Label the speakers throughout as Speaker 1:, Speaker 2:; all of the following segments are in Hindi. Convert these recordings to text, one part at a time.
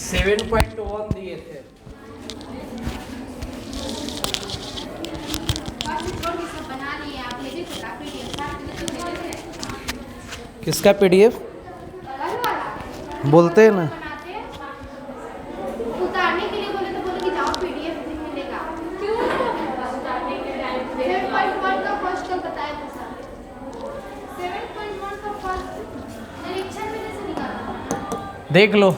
Speaker 1: 7.1 दिए थे। किसका पीडीएफ बोलते हैं ना?
Speaker 2: उतारने के लिए बोले तो बोले कि जाओ पीडीएफ मिलेगा। क्यों उतारने के टाइम पे 7.1 का फर्स्ट का बताया था सर। 7.1 का फर्स्ट निरीक्षण में से निकाला
Speaker 1: देख लो।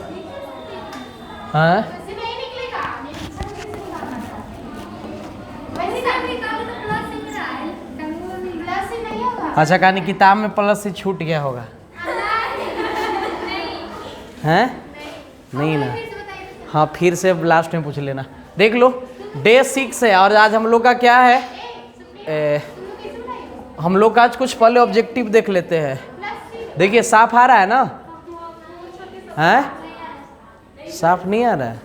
Speaker 1: हाँ
Speaker 2: वैसे नहीं निकलेगा, निरीक्षण में से निकालना था। वैसे सब निकालो तो प्लस ही रहा है, प्लस ही नहीं होगा।
Speaker 1: अच्छा, कहानी किताब में प्लस से छूट गया होगा? हैं? नहीं ना। हाँ, फिर से लास्ट में पूछ लेना। देख लो, डे 6 है और आज हम लोग का क्या है? हम लोग का आज कुछ पहले ऑब्जेक्टिव देख लेते हैं। देखिए साफ आ रहा है ना? हैं? साफ नहीं आ रहा है?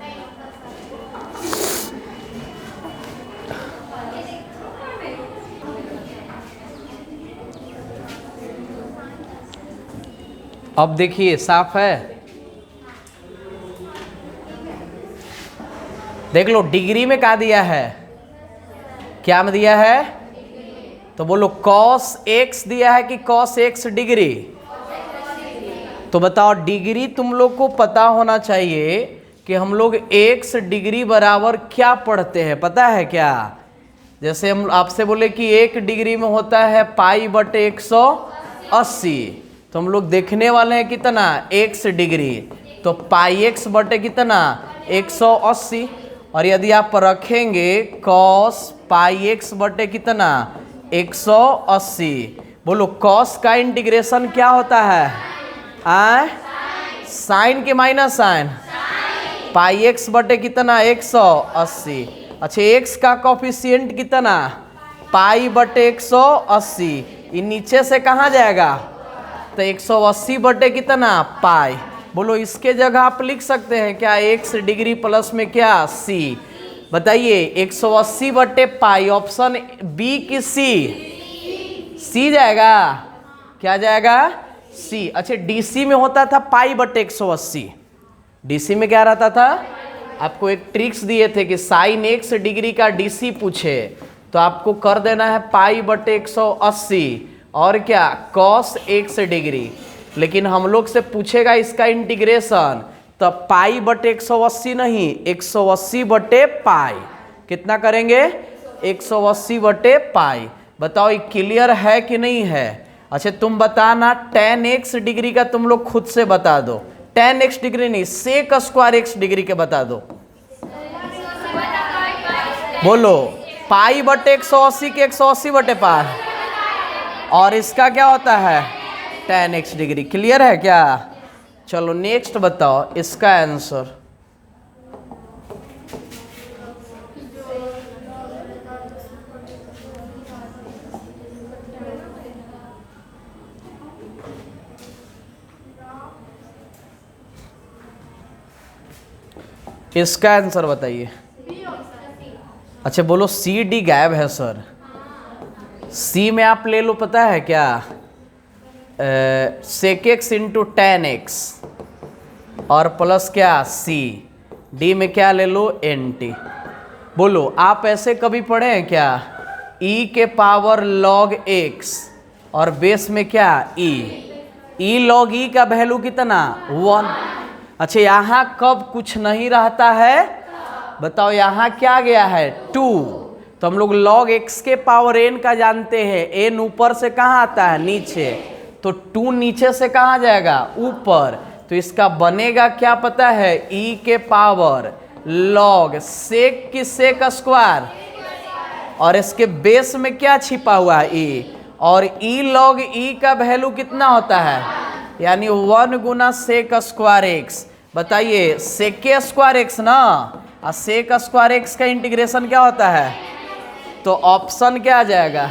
Speaker 1: अब देखिए साफ है? देख लो, डिग्री में क्या दिया है? क्या में दिया है? तो बोलो cos x दिया है कि cos x डिग्री? तो बताओ, डिग्री तुम लोग को पता होना चाहिए कि हम लोग x डिग्री बराबर क्या पढ़ते हैं, पता है क्या? जैसे हम आपसे बोले कि 1 डिग्री में होता है π/180, तो हम लोग देखने वाले हैं कितना? x डिग्री, तो πx बटे कितना? 180। और यदि आप रखेंगे cos πx बटे कितना? 180। बोलो cos का इंटीग्रेशन क्या होता है? साइन के माइनस साइन, πx बटे कितना? 180। अच्छा, x का कोफिशिएंट कितना? π/180। ये नीचे से कहाँ जाएगा? तो 180 बटे कितना? पाई। बोलो इसके जगह आप लिख सकते हैं क्या? x डिग्री प्लस में क्या? c। बताइए 180 बटे पाई, ऑप्शन बी की सी जाएगा? क्या जाएगा? सी। अच्छा, डीसी में होता था π/180। डीसी में क्या रहता था? आपको एक ट्रिक्स दिए थे कि साइन x डिग्री का डीसी पूछे तो आपको कर देना है π/180 और क्या? cos x degree. लेकिन हम लोग से पूछेगा इसका इंटीग्रेशन, तो π/180 नहीं, 180 बटे पाई। कितना करेंगे? 180 बटे पाई। बताओ ये क्लियर है कि नहीं है? अच्छा, तुम बताना tan x डिग्री का तुम लोग खुद से बता दो। tan x डिग्री नहीं, sec स्क्वायर x डिग्री के बता दो। बोलो π/180 के 180 बटे पाई, और इसका क्या होता है? tan x degree. क्लियर है क्या? चलो नेक्स्ट बताओ इसका आंसर। इसका आंसर बताइए। अच्छा बोलो सी डी गायब है सर। सी में आप ले लो, पता है क्या? sec x into tan x और प्लस क्या? सी। डी में क्या ले लो? nt। बोलो आप ऐसे कभी पढ़े हैं क्या? e के पावर log x और बेस में क्या? e log e का वैल्यू कितना? 1। अच्छा, यहाँ कब कुछ नहीं रहता है? बताओ यहाँ क्या गया है? 2। तो हम लोग log x के पावर n का जानते हैं, n ऊपर से कहाँ आता है? नीचे। तो 2 नीचे से कहाँ जाएगा? ऊपर। तो इसका बनेगा क्या पता है? e के पावर log sec की sec स्क्वायर, और इसके बेस में क्या छिपा हुआ है? e। और e log e का वैल्यू कितना होता है? यानी 1 गुना sec स्क्वायर x। बताइए sec स्क्वायर x ना, और sec स्क्वायर x का इंटीग्रेशन क्या होता है? तो ऑप्शन क्या आ जाएगा?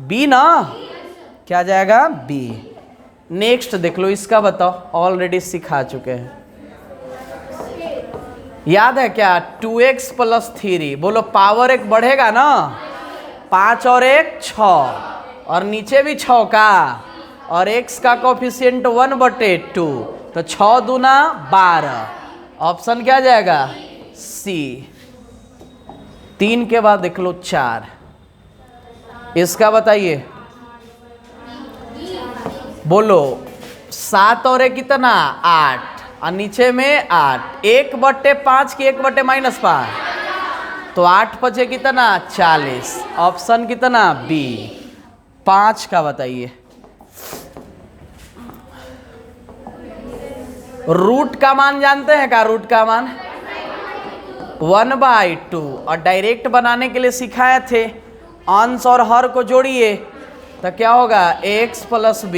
Speaker 1: बी ना? क्या जाएगा? बी। नेक्स्ट देख लो इसका, बताओ। ऑलरेडी सिखा चुके हैं, याद है क्या? 2x plus 3। बोलो पावर एक बढ़ेगा ना, 5 और 1 6, और नीचे भी 6 का, और x का कोफिशिएंट 1/2। तो 6 दूना 12, ऑप्शन क्या जाएगा सी। 3 के बाद देख लो 4, इसका बताइए, बोलो 7 और 1 कितना 8, और नीचे में 8, 1/5 की 1/-5, तो 8 बचे कितना 40, ऑप्शन कितना बी। 5 का बताइए। रूट का मान जानते हैं का? रूट का मान 1/2, और डायरेक्ट बनाने के लिए सिखाए थे, अंश और हर को जोड़िए तो क्या होगा x + b,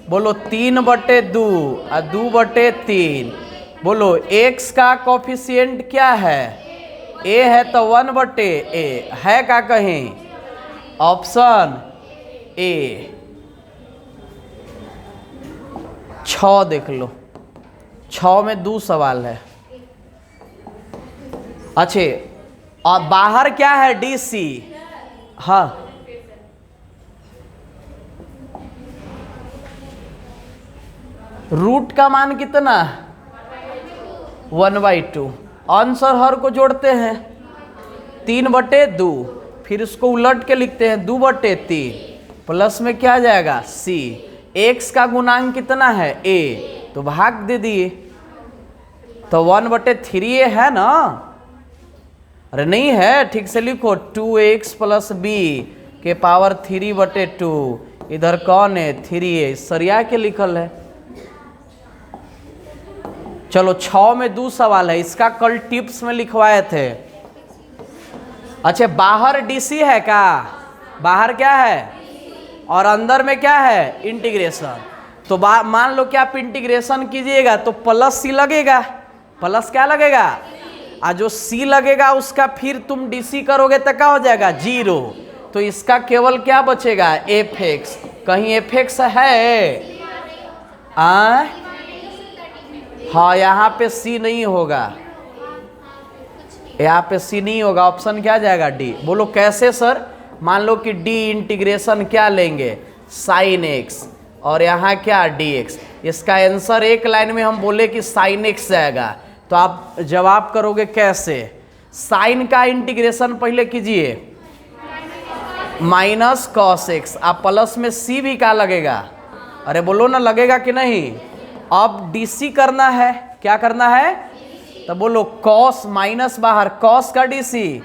Speaker 1: बोलो 3/2 और 2/3, बोलो x का कोफिशिएंट क्या है, a है तो 1/a है का कहीं, ऑप्शन ए। 6 देख लो, 6 में 2 सवाल है। अच्छे, और बाहर क्या है DC, हाँ रूट का मान कितना 1/2, अंश और हर को जोड़ते हैं 3/2, फिर इसको उलट के लिखते हैं 2/3, प्लस में क्या जाएगा C। x का गुणांक कितना है a, तो भाग दे दिए, तो 1/3 है ना, अरे नहीं है, ठीक से लिखो 2x + b के पावर 3/2, इधर कौन है 3a, सरिया के लिखल है। चलो 6 में 2 सवाल है, इसका कल टिप्स में लिखवाए थे। अच्छा, बाहर DC है का, बाहर क्या है और अंदर में क्या है इंटीग्रेशन, तो मान लो कि आप इंटीग्रेशन कीजिएगा तो +c लगेगा, प्लस क्या लगेगा, और जो c लगेगा उसका फिर तुम DC करोगे तो क्या हो जाएगा 0, तो इसका केवल क्या बचेगा fx। कहीं fx है हाँ, यहाँ पे c नहीं होगा, यहाँ पे c नहीं होगा, ऑप्शन क्या जाएगा डी। बोलो कैसे सर, मान लो कि d इंटीग्रेशन क्या लेंगे sin x, और यहाँ क्या dx, इसका आंसर एक लाइन में हम बोले कि sin x जाएगा, तो आप जवाब करोगे कैसे, साइन का इंटीग्रेशन पहले कीजिए -cos x, आप प्लस में c भी क्या लगेगा, अरे बोलो ना लगेगा कि नहीं। अब DC करना है, क्या करना है, तो बोलो cos माइनस बाहर, cos का DC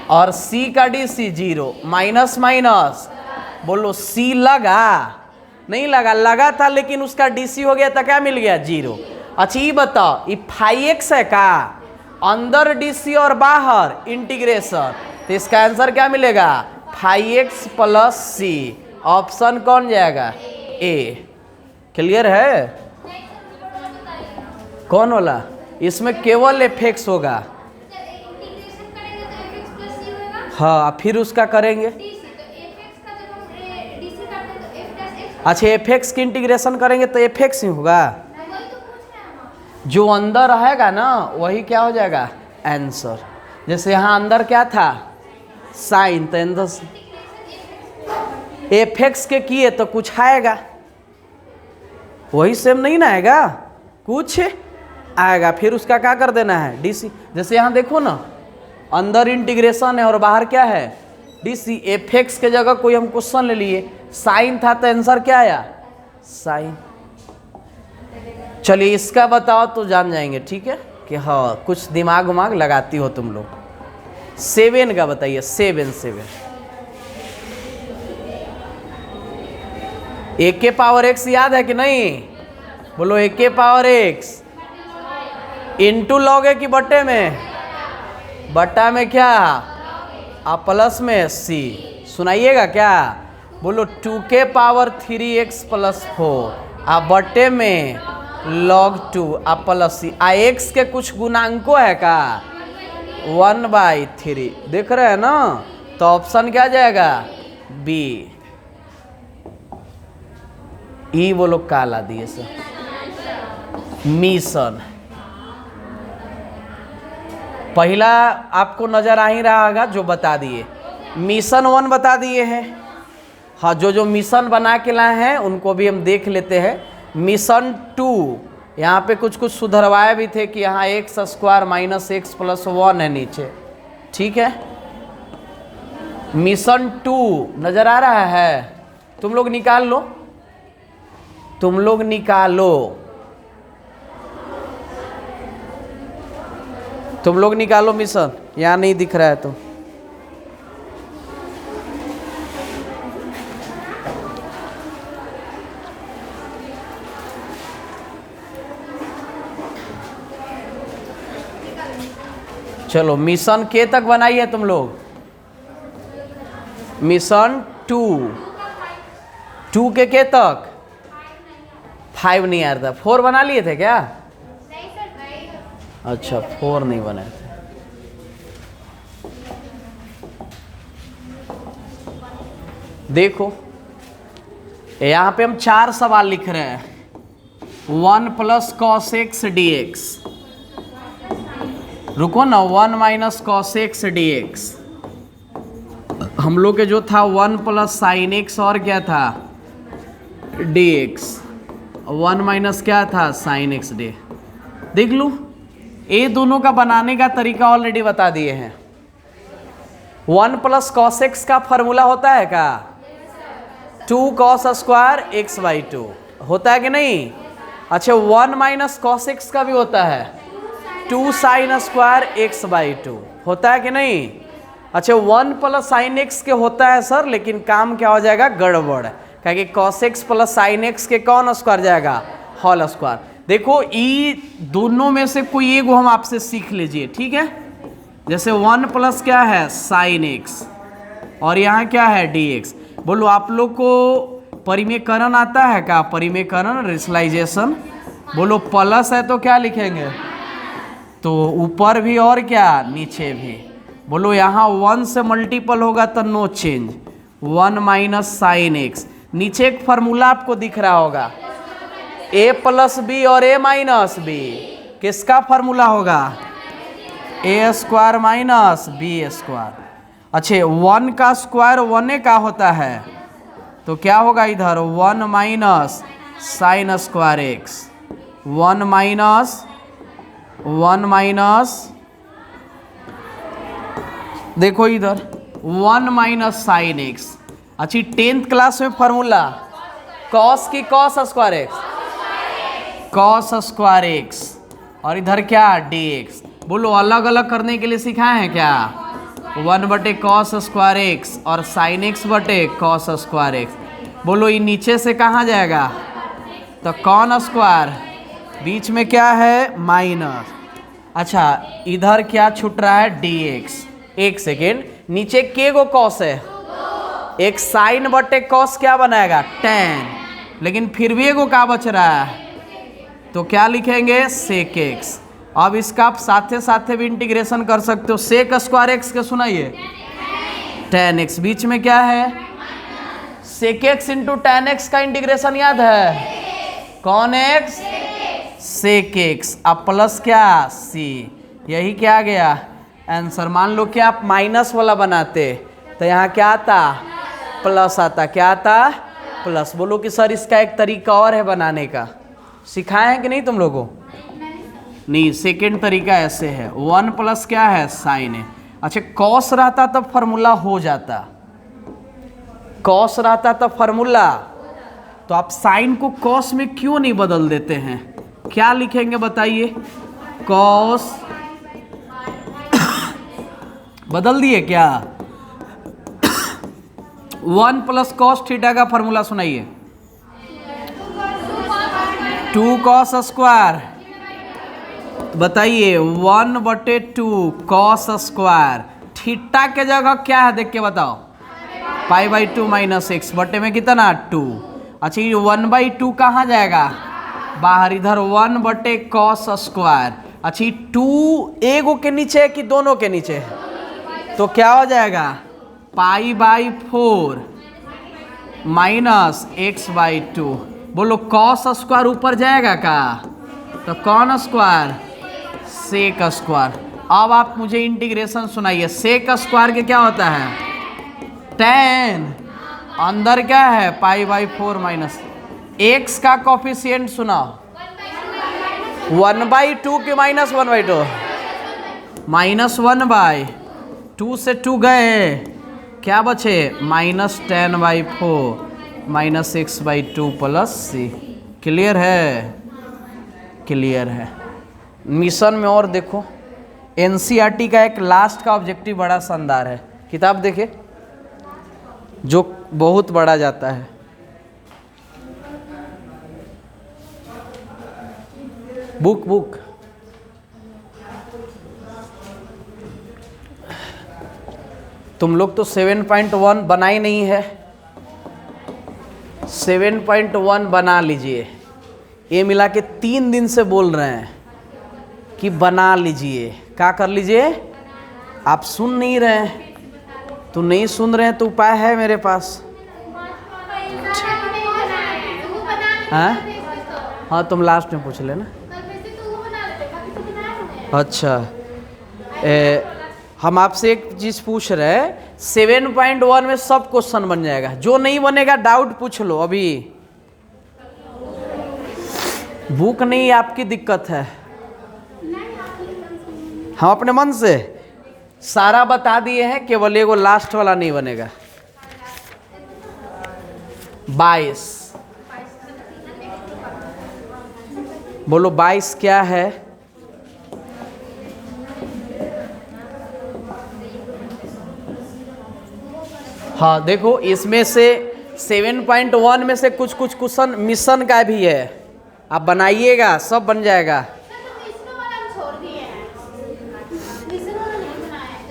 Speaker 1: और c का DC 0, माइनस माइनस, बोलो c लगा नहीं लगा, लगा था लेकिन उसका DC हो गया तो क्या मिल गया 0। अच्छा ये बताओ, ये φx है का, अंदर DC और बाहर इंटीग्रेशन, तो इसका आंसर क्या मिलेगा φx + c, ऑप्शन कौन जाएगा ए। क्लियर है, कौन वाला, इसमें केवल fx होगा, हाँ फिर उसका करेंगे, अच्छा fx की इंटीग्रेशन करेंगे तो fx ही होगा, जो अंदर रहेगा ना वही क्या हो जाएगा आंसर। जैसे यहाँ अंदर क्या था साइन, तो अंदर fx के किए तो कुछ आएगा, वही सेम नहीं ना आएगा, कुछ आएगा, फिर उसका क्या कर देना है DC। जैसे यहाँ देखो ना, अंदर इंटीग्रेशन है और बाहर क्या है DC, fx के जगह कोई हम क्वेश्चन ले लिए, साइन था तो आंसर क्या आया साइन। चलिए इसका बताओ तो जान जाएंगे, ठीक है कि हाँ कुछ दिमाग उमाग लगाती हो तुम लोग। 7 का बताइए, 7 1 के पावर x याद है कि नहीं, बोलो 1 के पावर x इंटू लॉग है कि बट्टे में, बट्टा में क्या आ प्लस में c, सुनाइएगा क्या, बोलो 2 के पावर 3x + 4 आ बट्टे में log 2 आ प्लस c, आ x के कुछ गुणांकों है का 1/3, देख रहे हैं ना, तो ऑप्शन क्या जाएगा बी। ई वो लोग काला दिए सर, मिशन पहला आपको नजर आ ही रहा होगा जो बता दिए, मिशन 1 बता दिए हैं, हाँ जो मिशन बना के लाए हैं उनको भी हम देख लेते हैं। मिशन 2 यहाँ पे कुछ कुछ सुधरवाए भी थे कि यहाँ x square minus x plus 1 है नीचे, ठीक है। मिशन 2 नजर आ रहा है, तुम लोग निकाल लो, तुम लोग निकालो, तुम लोग निकालो मिशन, यहाँ नहीं दिख रहा है तो। चलो मिशन के तक बनाई है तुम लोग, मिशन 2 के तक 5 नहीं आ रहा था। 4 बना लिए थे क्या?
Speaker 2: नहीं सर, नहीं।
Speaker 1: अच्छा 4 नहीं बनाए थे। देखो यहाँ पे हम 4 सवाल लिख रहे हैं। 1 plus cos x D x, रुको ना, 1 minus cos x D x, हम लोग के जो था 1 प्लस साइन एक्स और क्या था डी एक्स, 1 माइनस क्या था साइन एक्स डी। देख लो ये दोनों का बनाने का तरीका ऑलरेडी बता दिए हैं। 1 प्लस कॉस एक्स का फॉर्मूला होता है क्या? 2 कॉस स्क्वायर एक्स बाई 2 होता है कि नहीं? अच्छा 1 माइनस कॉस एक्स का भी होता है 2 साइन स्क्वायर एक्स बाई 2 होता है कि नहीं? अच्छा 1 प्लस साइन एक्स के होता है सर, लेकिन काम क्या हो जाएगा गड़बड़, क्योंकि cos x plus sine x के कौन स्क्वायर जाएगा होल स्क्वायर। देखो ये दोनों में से कोई एक हम आपसे सीख लीजिए, ठीक है। जैसे 1 प्लस क्या है साइन एक्स और यहाँ क्या है डी एक्स। बोलो आप लोग को परिमेयकरण आता है क्या? परिमेयकरण रेशनलाइजेशन। बोलो प्लस है तो क्या लिखेंगे? तो ऊपर भी और क्या नीचे भी। बोलो यहाँ 1 से मल्टीपल होगा तो no change, 1 minus sine x. नीचे एक फार्मूला आपको दिख रहा होगा a प्लस बी और a माइनस बी, किसका फार्मूला होगा? a square minus B square. अच्छे 1 का स्क्वायर 1 का होता है तो क्या होगा इधर 1 minus sign square x, 1 minus देखो इधर 1 माइनस साइन एक्स। अच्छी 10th क्लास में फॉर्मूला कॉस की cos square x, cos square x और इधर क्या डी एक्स। बोलो अलग अलग करने के लिए सिखाए हैं क्या? 1 बटे कॉस स्क्वायर एक्स और साइन एक्स बटे कॉस स्क्वायर एक्स। बोलो ये नीचे से कहाँ जाएगा? तो कॉन स्क्वायर, बीच में क्या है माइनस। अच्छा इधर क्या छूट रहा है डी एक्स। एक सेकेंड, नीचे के गो कॉस है, एक साइन बटे कॉस क्या बनाएगा tan, लेकिन फिर भी एगो क्या बच रहा है तो क्या लिखेंगे सेक एक्स। अब इसका आप साथे साथे भी इंटीग्रेशन कर सकते हो। सेक स्क्वायर एक्स के सुनाइए tan एक्स, बीच में क्या है sec x into tan x का इंटीग्रेशन याद है कौन एक्स सेक एक्स। अब प्लस क्या सी, यही क्या आ गया आंसर। मान लो कि आप माइनस वाला बनाते तो यहाँ क्या आता प्लस आता, क्या आता प्लस। बोलो कि सर इसका एक तरीका और है बनाने का, सिखाए हैं कि नहीं तुम लोगों को? नहीं, सेकेंड तरीका ऐसे है 1 प्लस क्या है साइन है। अच्छा कॉस रहता तब फॉर्मूला हो जाता, कॉस रहता तब फॉर्मूला, तो आप साइन को कॉस में क्यों नहीं बदल देते हैं? क्या लिखेंगे बताइए? कॉस बदल दिए क्या? 1 प्लस कॉस थीटा का फॉर्मूला सुनाइए 2 कॉस स्क्वायर, बताइए 1 बटे 2 कॉस स्क्वायर। थीटा के जगह क्या है देख के बताओ पाई बाई 2 माइनस एक्स बटे में कितना 2। अच्छा ये 1/2 कहाँ जाएगा बाहर, इधर 1 बटे कॉस स्क्वायर। अच्छा 2 एगो के नीचे है कि दोनों के नीचे है तो क्या हो जाएगा π/4 माइनस x/2। बोलो कॉस स्क्वायर ऊपर जाएगा का तो कौन स्क्वायर सेक स्क्वायर। अब आप मुझे इंटीग्रेशन सुनाइए। सेक स्क्वायर के क्या होता है tan, अंदर क्या है π/4 माइनस। एक्स का कोफिशिएंट सुनाओ 1/2 कि -1/2? -1/2 से 2 गए, क्या बचे? -10/4 -6/2 प्लस c। क्लियर है? क्लियर है। मिशन में और देखो, एनसीईआरटी का एक लास्ट का ऑब्जेक्टिव बड़ा शानदार है। किताब देखे, जो बहुत बड़ा जाता है। बुक तुम लोग तो 7.1 बना ही नहीं है। 7.1 बना लीजिए। ये मिला के 3 दिन से बोल रहे हैं कि बना लीजिए। क्या कर लीजिए? आप सुन नहीं रहे हैं, तो नहीं सुन रहे हैं तो उपाय है मेरे पास। हाँ हाँ, तुम लास्ट में पूछ लेना। अच्छा, हम आपसे एक चीज़ पूछ रहे हैं, 7.1 में सब क्वेश्चन बन जाएगा। जो नहीं बनेगा डाउट पूछ लो अभी। बुक नहीं, आपकी दिक्कत है। हम अपने मन से सारा बता दिए हैं, केवल एगो लास्ट वाला नहीं बनेगा। 22 बोलो, 22 क्या है? हाँ देखो, इसमें से 7.1 में से कुछ कुछ क्वेश्चन मिशन का भी है, आप बनाइएगा, सब बन जाएगा।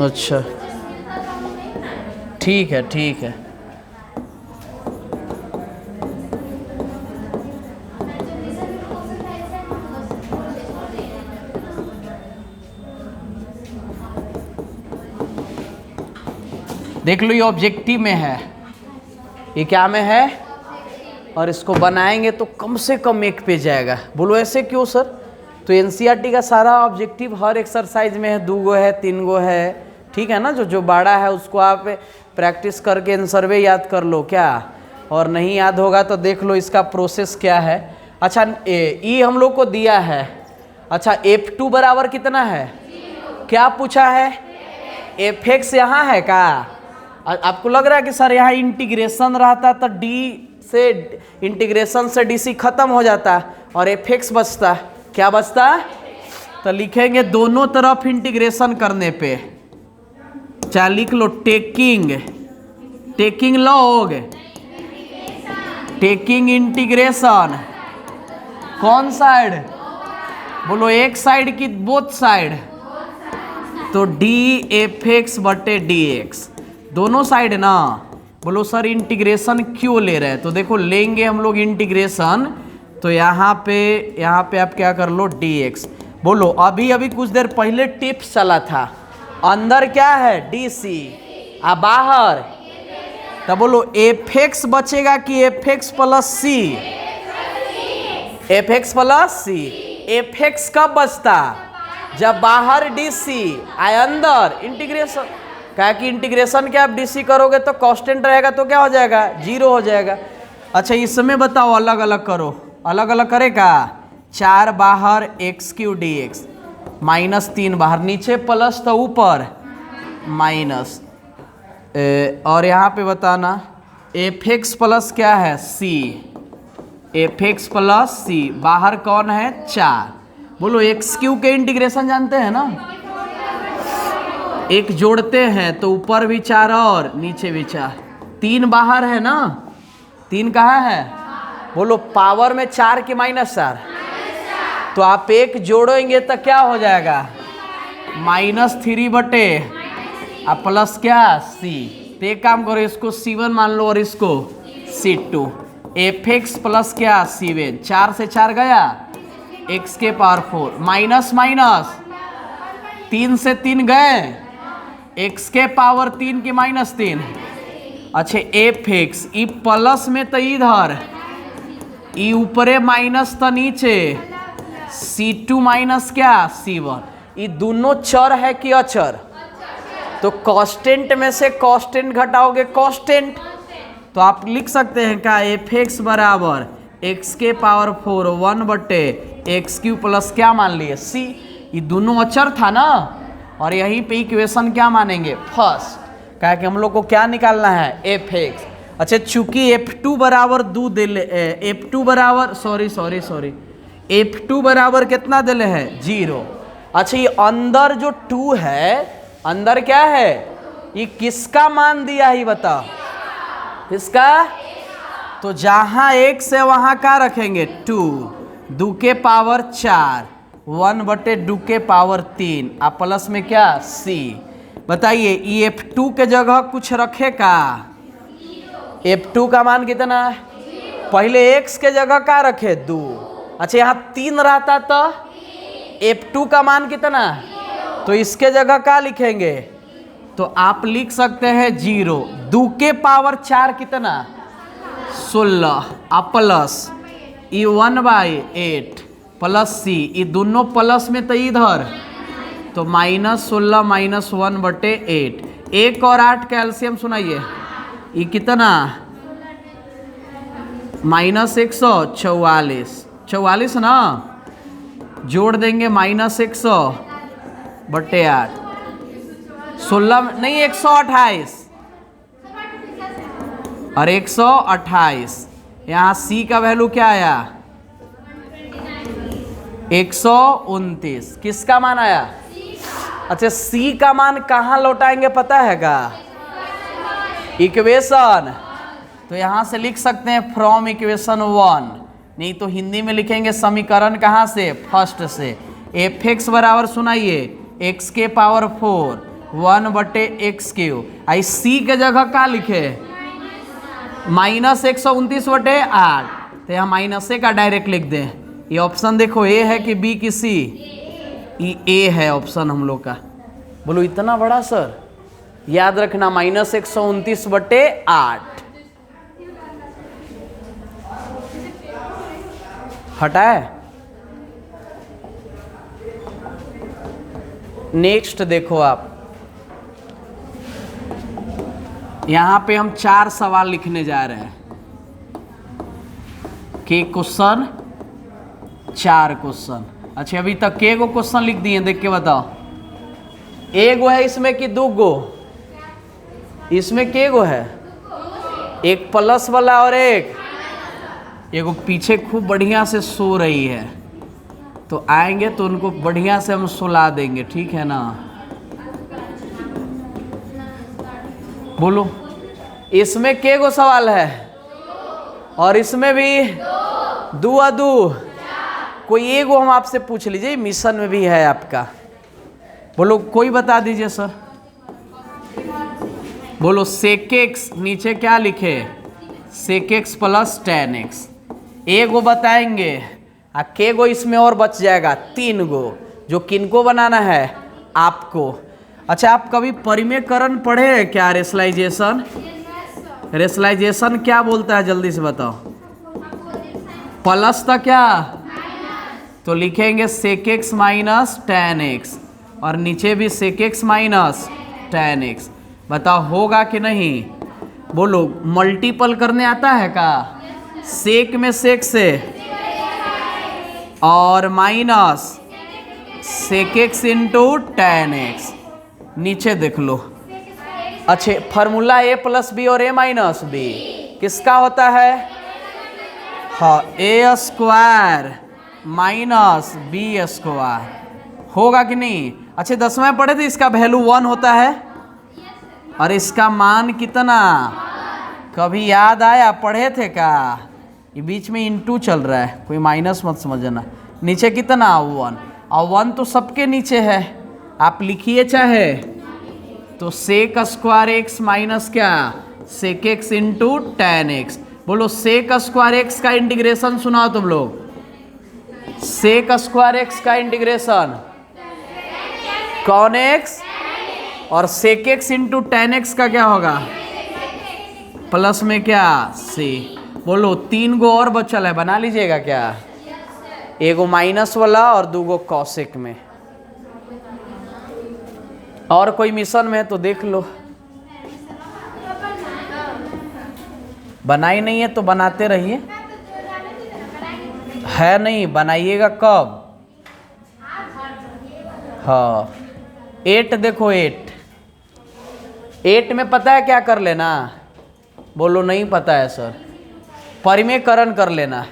Speaker 1: अच्छा ठीक है, ठीक है। देख लो, ये ऑब्जेक्टिव में है, ये क्या में है, और इसको बनाएंगे तो कम से कम 1 पेज जाएगा। बोलो ऐसे क्यों सर? तो एनसीईआरटी का सारा ऑब्जेक्टिव हर एक्सरसाइज में है, 2 गो है, 3 गो है, ठीक है ना। जो बड़ा है उसको आप प्रैक्टिस करके आंसर भी याद कर लो क्या, और नहीं याद होगा तो देख लो इसका प्रोसेस क्या है। अच्छा, ई हम लोग को दिया है। अच्छा, F2 बराबर कितना है? क्या पूछा है? Fx यहाँ है का? आपको लग रहा है कि सर यहाँ इंटीग्रेशन रहता तो डी से इंटीग्रेशन से डीसी खत्म हो जाता और Fx बचता। क्या बचता? तो लिखेंगे दोनों तरफ इंटीग्रेशन करने पे, चाहे लिख लो टेकिंग लॉग, टेकिंग इंटीग्रेशन। कौन साइड? बोलो एक साइड की बोथ साइड। तो dfx/dx दोनों साइड ना। बोलो सर इंटीग्रेशन क्यों ले रहे हैं? तो देखो, लेंगे हम लोग इंटीग्रेशन, तो यहाँ पे आप क्या कर लो, dx। बोलो अभी कुछ देर पहले टिप्स चला था, अंदर क्या है? dc, आ बाहर, तो बोलो fx बचेगा कि fx + c? fx + c। fx कब बचता? जब बाहर dc आए, अंदर इंटीग्रेशन। क्या कि इंटीग्रेशन क्या आप dc करोगे तो कांस्टेंट रहेगा, तो क्या हो जाएगा? 0 हो जाएगा। अच्छा, इसमें बताओ, अलग अलग करो। अलग अलग करेगा, 4 बाहर x³ dx, -3 बाहर, नीचे प्लस तो ऊपर माइनस। और यहाँ पे बताना fx प्लस क्या है? c। fx + c, बाहर कौन है? 4। बोलो x³ के इंटीग्रेशन जानते हैं ना, एक जोड़ते हैं तो ऊपर भी 4 और नीचे भी 4। 3 बाहर है ना, 3 कहाँ है? बोलो पावर में 4 के -4, तो आप एक जोड़ेंगे तो क्या हो जाएगा? -3 अब प्लस क्या? c। तो एक काम करो, इसको c1 मान लो और इसको c2। fx प्लस क्या? c1। 4 से 4 गया, x⁴ माइनस 3 से 3 गए, x⁴ 3 की -3। अच्छा, fx ई प्लस में तो इधर, ई ऊपरे माइनस तो नीचे, c2 माइनस क्या? c1। ये दोनों चर है कि अचर? तो कांस्टेंट में से कांस्टेंट घटाओगे कांस्टेंट, तो आप लिख सकते हैं क्या? fx बराबर एक्स के पावर 4 1 बटे एक्स क्यू प्लस क्या मान लिए सी। ये दोनों अचर था ना, और यहीं पे इक्वेशन क्या मानेंगे फर्स्ट, क्या कि हम लोग को क्या निकालना है एफ एक्स। अच्छा चूंकि F2 बराबर F2 बराबर F2 बराबर कितना दिले है 0। अच्छा ये अंदर जो 2 है, अंदर क्या है, ये किसका मान दिया है बताओ, किसका। तो जहां x है वहां क्या रखेंगे 2, 2 के पावर 4 1 बटे 2 के पावर 3 आप प्लस में क्या c। बताइए ये F2 के जगह कुछ रखे का, F2 का मान कितना है, पहले x के जगह क्या रखे 2। अच्छा यहाँ 3 रहता तो F2 का मान कितना, तो इसके जगह क्या लिखेंगे, तो आप लिख सकते हैं 0। 2 के पावर 4 कितना 16 आप प्लस ई 1/8 प्लस सी, ये दोनों प्लस में तो इधर तो -16 -1 बटे 8। 1 और 8 कैल्शियम सुनाइए, ये कितना -144 ना, जोड़ देंगे -100 बटे 8 16 नहीं 128 और 128। यहाँ सी का वैल्यू क्या आया 129, किसका मान आया। अच्छा सी का मान कहाँ लौटाएंगे पता है का, इक्वेशन। तो यहाँ से लिख सकते हैं फ्रॉम इक्वेशन 1, नहीं तो हिंदी में लिखेंगे समीकरण कहाँ से फर्स्ट से। एफ एक्स बराबर सुनाइए एक्स के पावर 4 1 बटे एक्स क्यू, आई सी के जगह क्या लिखे -129 बटे 8, तो यहाँ -a का डायरेक्ट लिख दें। ये ऑप्शन देखो ए है कि बी कि सी, ये ए है ऑप्शन हम लोग का। बोलो इतना बड़ा सर, याद रखना -129 बटे 8 हटाए। नेक्स्ट देखो आप, यहां पे हम 4 सवाल लिखने जा रहे हैं के क्वेश्चन 4 क्वेश्चन। अच्छा अभी तक के गो क्वेश्चन लिख दिए, देख के बताओ। एक गो है इसमें कि 2 गो, इसमें के गो है, एक प्लस वाला और एक एगो पीछे खूब बढ़िया से सो रही है, तो आएंगे तो उनको बढ़िया से हम सुला देंगे, ठीक है ना। बोलो इसमें के गो सवाल है, और इसमें भी 2 कोई एगो हम आपसे पूछ लीजिए, मिशन में भी है आपका। बोलो कोई बता दीजिए सर। बोलो सेक एक्स नीचे क्या लिखे sec x plus tan x, एगो बताएंगे, के गो इसमें और बच जाएगा 3 गो, जो किनको बनाना है आपको। अच्छा आप कभी परिमेयकरण पढ़े हैं क्या, रेशनलाइजेशन। रेशनलाइजेशन क्या बोलता है जल्दी से बताओ, प्लस था क्या, तो लिखेंगे sec x minus tan x, और नीचे भी sec x minus tan x। बताओ होगा कि नहीं। बोलो मल्टीपल करने आता है का, सेक में सेक से और minus sec x into tan x, नीचे देख लो। अच्छे फार्मूला a प्लस बी और a माइनस बी किसका होता है, हाँ a square minus B square, होगा कि नहीं। अच्छे 10वें पढ़े थे, इसका वैल्यू 1 होता है और इसका मान कितना, कभी याद आया, पढ़े थे का। ये बीच में इंटू चल रहा है, कोई माइनस मत समझना। नीचे कितना 1, और 1 तो सबके नीचे है, आप लिखिए चाहे तो सेक स्क्वायर एक्स माइनस क्या sec x into tan x। बोलो सेक स्क्वायर एक्स का इंटीग्रेशन सुनाओ तुम लोग, सेक स्क्वायर एक्स का इंटीग्रेशन कौन एक्स, और sec x into tan x का क्या होगा प्लस में क्या सी। बोलो 3 गो और बचल है, बना लीजिएगा क्या, एगो माइनस वाला और 2 गो कॉसेक में। और कोई मिशन में है तो देख लो, बनाई नहीं है तो बनाते रहिए। है नहीं, बनाइएगा कब? हाँ 8 देखो 8 में पता है क्या कर लेना? बोलो नहीं पता है सर। परिमेयकरण कर लेना।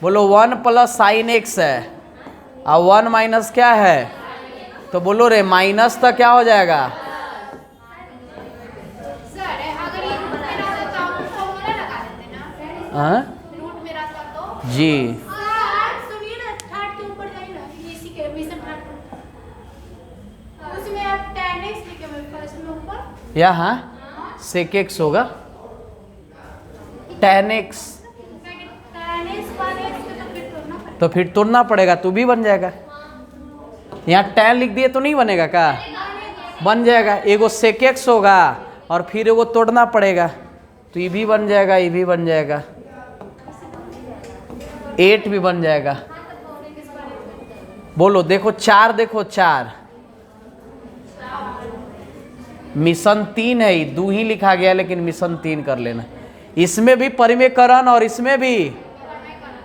Speaker 1: बोलो 1 प्लस साइन एक्स है और 1 माइनस क्या है? तो बोलो रे माइनस तो क्या हो जाएगा?
Speaker 2: सर अगर ये रूट में रहता तो आप फॉर्मूला लगा देते ना।
Speaker 1: हाँ
Speaker 2: रूट में रहता तो
Speaker 1: जी।
Speaker 2: सुनिए ना, थर्ड के ऊपर जाइए ना, इसी के मिशन थर्ड उसमें आप tan x लिखे हुए फर्स्ट में ऊपर।
Speaker 1: यहाँ sec x होगा tan x,
Speaker 2: tan x पर x पे तो फिर तोड़ना पड़ेगा।
Speaker 1: तो फिर तोड़ना पड़ेगा, तू भी बन जाएगा। यहाँ tan लिख दिए तो नहीं बनेगा क्या? बन जाएगा। एगो sec x होगा और फिर एगो तोड़ना पड़ेगा, तो ये भी बन जाएगा, ये भी बन जाएगा, 8 भी बन जाएगा। बोलो देखो 4, देखो 4 मिशन 3 है, 2 ही लिखा गया लेकिन मिशन 3 कर लेना। इसमें भी परिमेयकरण और इसमें भी।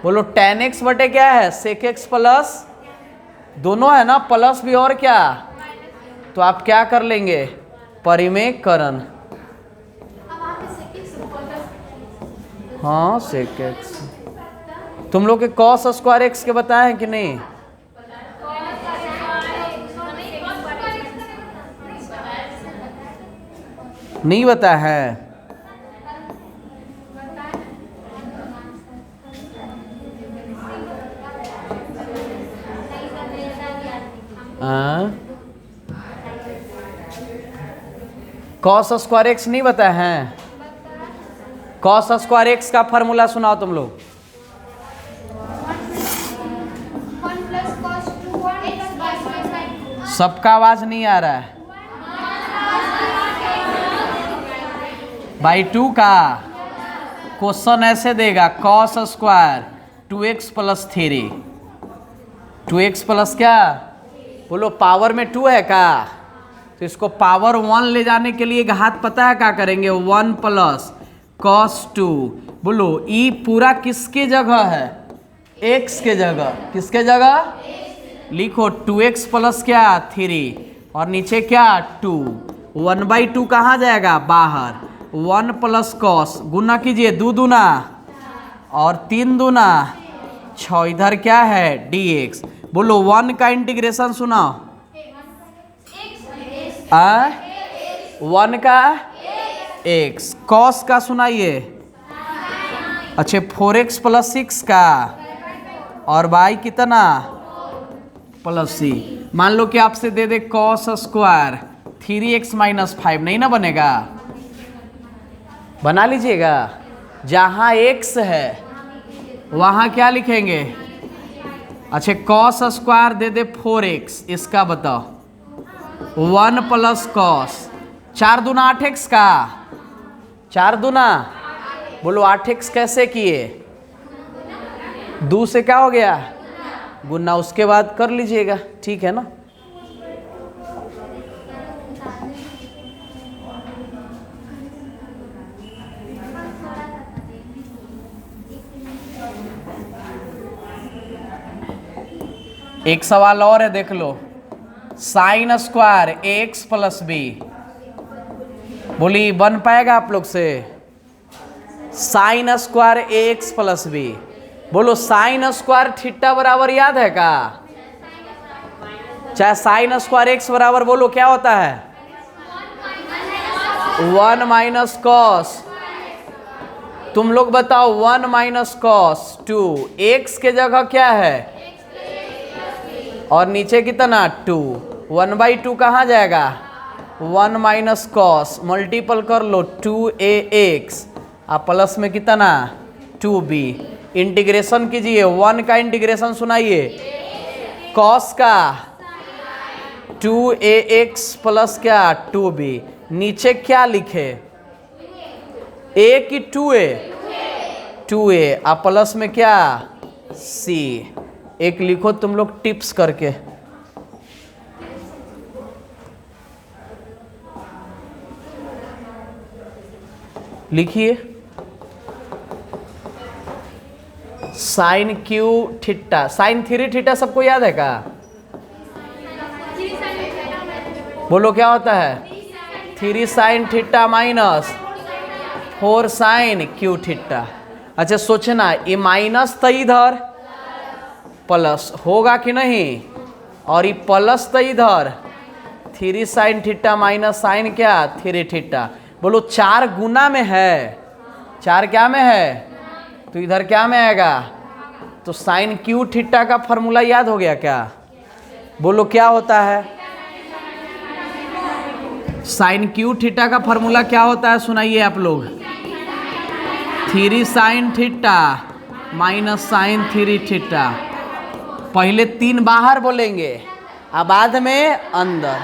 Speaker 1: बोलो tan x बटे क्या है? sec x प्लस, दोनों है ना, प्लस भी और क्या, तो आप क्या कर लेंगे? परिमेयकरण। हाँ sec x। तुम लोग के cos स्क्वायर x के बताए हैं कि नहीं? नहीं बताया है? cos स्क्वायर एक्स नहीं बताया है? cos स्क्वायर एक्स का फॉर्मूला सुनाओ तुम लोग।
Speaker 2: 1 प्लस cos 2 x बाई 2।
Speaker 1: सबका आवाज नहीं आ रहा है। बाई 2 का क्वेश्चन ऐसे देगा, cos square 2x plus 3, 2x plus क्या? बोलो पावर में 2 है का, तो इसको पावर 1 ले जाने के लिए घात पता है क्या करेंगे? 1 प्लस cos 2। बोलो ई पूरा किसके जगह है? x के जगह। किसके जगह? लिखो 2x प्लस क्या? 3 और नीचे क्या? 2। 1/2 कहाँ जाएगा? बाहर। 1 प्लस cos गुना कीजिए, 2 दूना और 3 दूना 6, इधर क्या है? dx। बोलो 1 का इंटीग्रेशन सुनाओ। 1 का x, cos का सुनाइए। अच्छा 4x प्लस 6 का, और y कितना? Plus c। मान लो कि आपसे दे दे cos स्क्वायर 3x माइनस 5, नहीं ना बनेगा? बना लीजिएगा। जहाँ x है वहाँ क्या लिखेंगे? अच्छा cos स्क्वायर दे दे 4x, इसका बताओ। 1 प्लस cos 4 दूना 8x का, 4 दूना। बोलो 8x कैसे किए? 2 से क्या हो गया? गुना, उसके बाद कर लीजिएगा, ठीक है ना? एक सवाल और है, देख लो। Sine square x plus b, बोली बन पाएगा आप लोग से? Sine square x plus b. बोलो साइन स्क्वायर थीटा बराबर याद है का? चाहे साइन स्क्वायर एक्स बराबर बोलो क्या होता है? 1 माइनस कॉस। तुम लोग बताओ 1 माइनस कॉस 2, एक्स के जगह क्या है? और नीचे कितना? 2। 1/2 कहाँ जाएगा? 1 माइनस कॉस, मल्टीपल कर लो 2ax, आप प्लस में कितना? 2b। इंटीग्रेशन कीजिए, 1 का इंटीग्रेशन सुनाइए। कॉस का 2ax प्लस क्या? 2b। नीचे क्या लिखे? a की 2a? 2a, आप प्लस में क्या? c। एक लिखो तुम लोग टिप्स करके। लिखिए sine cube theta, sine 3 theta सबको याद है क्या? बोलो क्या होता है? 3 sine theta minus 4 sine cube theta. अच्छा सोचना, ये माइनस तो इधर प्लस होगा कि नहीं, और ये प्लस तो इधर 3 साइन थीटा माइनस साइन क्या 3 थीटा। बोलो 4 गुना में है, 4 क्या में है, तो इधर क्या में आएगा, तो साइन क्यू थीटा का फॉर्मूला याद हो गया क्या? बोलो क्या होता है? साइन क्यू थीटा का फॉर्मूला क्या होता है, सुनाइए आप लोग। 3 sine theta minus sine 3 theta. पहले 3 बाहर बोलेंगे, अब बाद में अंदर।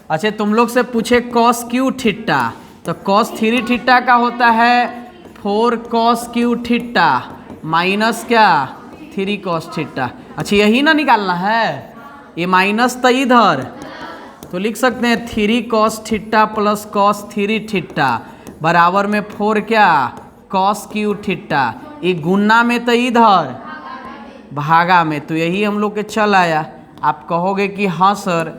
Speaker 1: अच्छा तुम लोग से पूछे कॉस क्यू थीटा, तो कॉस 3 थीटा का होता है 4 कॉस क्यू थीटा माइनस क्या 3 कॉस थीटा। अच्छा यही ना निकालना है, ये माइनस तो इधर, तो लिख सकते हैं 3 cos theta plus cos 3 theta बराबर में 4 क्या कॉस क्यू थीटा। ये गुना में तो इधर, भागा में, तो यही हम लोग के चल आया। आप कहोगे कि हाँ सर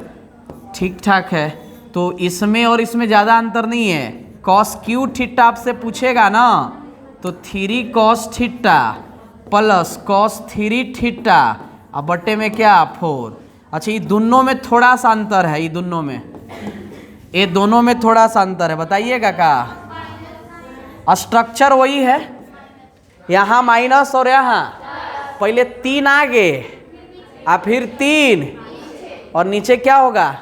Speaker 1: ठीक ठाक है, तो इसमें और इसमें ज़्यादा अंतर नहीं है। कॉस क्यू थीटा आपसे पूछेगा ना, तो 3 cos theta plus cos 3 theta अब बटे में क्या 4। अच्छा ये दोनों में थोड़ा सा अंतर है, ये दोनों में, ये दोनों में थोड़ा सा अंतर है, बताइएगा क्या? स्ट्रक्चर वही है, यहाँ माइनस और यहाँ पहले 3 आगे और फिर 3 और नीचे क्या होगा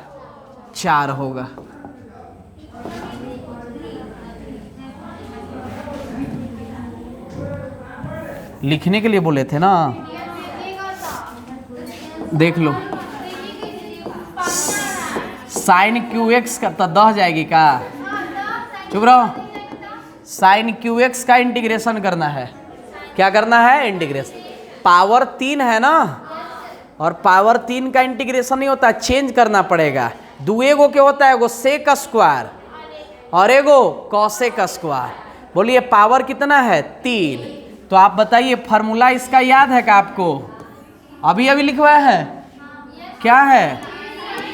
Speaker 1: 4 होगा। लिखने के लिए बोले थे ना, देख लो। साइन क्यू एक्स का तो 10 जाएगी का, चुप रहो। साइन क्यू एक्स का इंटीग्रेशन करना है, क्या करना है इंटीग्रेशन। पावर 3 है ना, और पावर 3 का इंटीग्रेशन नहीं होता, चेंज करना पड़ेगा। दुएगो के होता है, एगो सेक स्क्वायर और एगो कॉसेक स्क्वायर। बोलिए पावर कितना है 3। तो आप बताइए फार्मूला इसका याद है क्या आपको? अभी अभी लिखवाया है, क्या है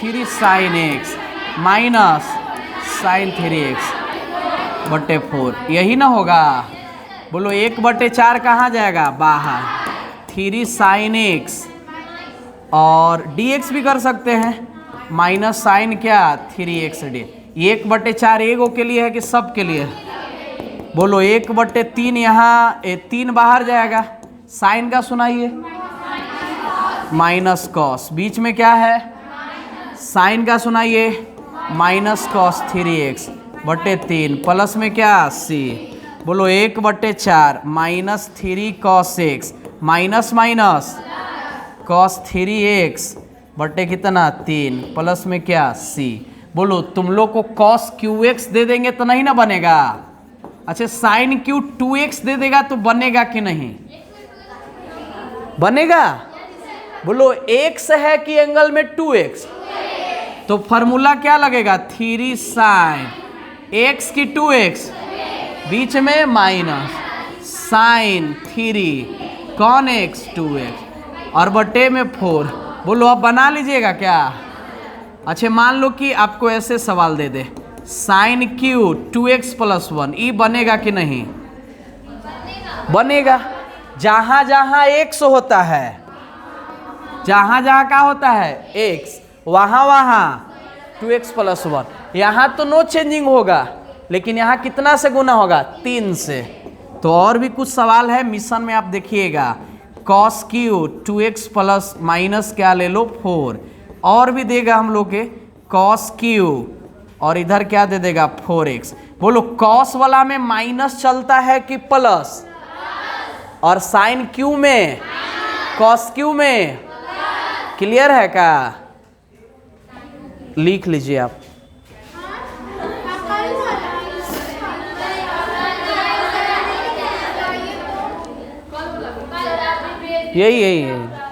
Speaker 1: 3 sine x minus sign 3x बटे 4, यही ना होगा। बोलो 1/4 कहाँ जाएगा बाहर, 3 साइन एक्स और dx भी कर सकते हैं, माइनस साइन क्या 3x डी। 1/4 एगो के लिए है कि सब के लिए? बोलो 1/3 यहाँ 3 बाहर जाएगा, साइन का सुनाइए माइनस कॉस, बीच में क्या है साइन का सुनाइए माइनस कॉस 3x बटे 3 प्लस में क्या c। बोलो 1/4 minus 3 cos x minus minus cos 3x बटे कितना 3 प्लस में क्या c। बोलो तुम लोग को कॉस QX दे देंगे तो नहीं ना बनेगा। अच्छा साइन Q 2x दे देगा तो बनेगा कि नहीं बनेगा? बोलो x है कि एंगल में 2x, तो फॉर्मूला क्या लगेगा 3 साइन x की 2x बीच में minus sine 3 cone x 2x और बटे में 4। बोलो अब बना लीजिएगा क्या? अच्छा मान लो कि आपको ऐसे सवाल दे दे साइन Q 2x + 1, ये बनेगा कि नहीं बनेगा। जहाँ जहाँ x होता है, जहाँ जहाँ क्या होता है x, वहाँ वहाँ 2x + 1। यहाँ तो नो चेंजिंग होगा, लेकिन यहाँ कितना से गुना होगा 3 से। तो और भी कुछ सवाल है मिशन में, आप देखिएगा cos Q 2x plus minus क्या ले लो 4, और भी देगा हम लोग के cos Q और इधर क्या दे देगा 4x। बोलो cos वाला में माइनस चलता है कि प्लस, और साइन Q में cos Q में क्लियर है क्या? लिख लीजिए आप। यही यही यही